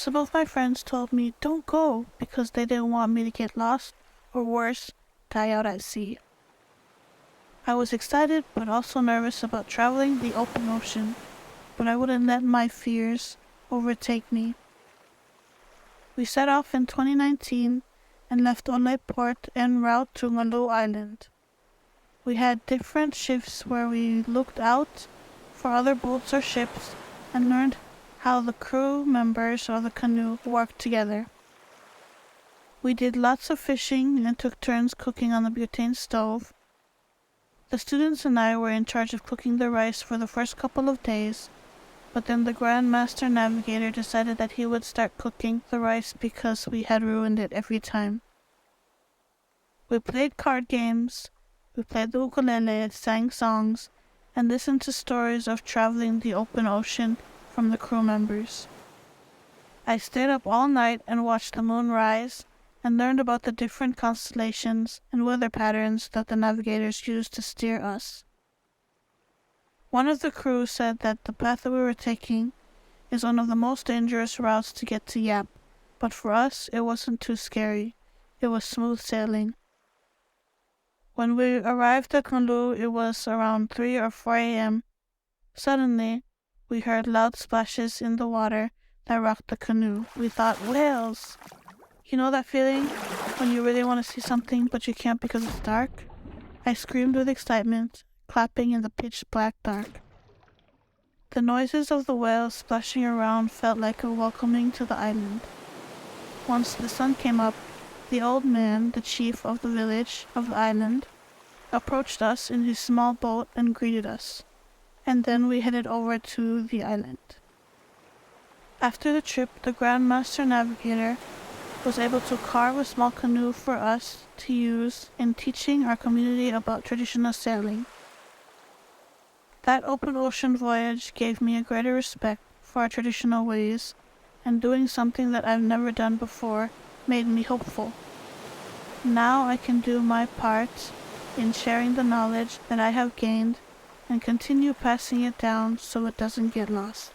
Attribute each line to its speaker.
Speaker 1: Some of my friends told me don't go because they didn't want me to get lost, or worse, die out at sea. I was excited but also nervous about traveling the open ocean, but I wouldn't let my fears overtake me. We set off in 2019 and left Onay Port en route to Ngalo Island. We had different shifts where we looked out for other boats or ships and learned how the crew members of the canoe worked together. We did lots of fishing and took turns cooking on the butane stove. The students and I were in charge of cooking the rice for the first couple of days, but then the Grand Master Navigator decided that he would start cooking the rice because we had ruined it every time. We played card games, we played the ukulele, sang songs, and listened to stories of traveling the open ocean from the crew members. I stayed up all night and watched the moon rise and learned about the different constellations and weather patterns that the navigators used to steer us. One of the crew said that the path that we were taking is one of the most dangerous routes to get to Yap, but for us it wasn't too scary. It was smooth sailing. When we arrived at Ngalo, it was around 3 or 4 a.m. Suddenly, we heard loud splashes in the water that rocked the canoe. We thought, whales! You know that feeling when you really want to see something but you can't because it's dark? I screamed with excitement, clapping in the pitch black dark. The noises of the whales splashing around felt like a welcoming to the island. Once the sun came up, the old man, the chief of the village of the island, approached us in his small boat and greeted us, and then we headed over to the island. After the trip, the Grand Master Navigator was able to carve a small canoe for us to use in teaching our community about traditional sailing. That open ocean voyage gave me a greater respect for our traditional ways, and doing something that I've never done before made me hopeful. Now I can do my part in sharing the knowledge that I have gained and continue passing it down so it doesn't get lost.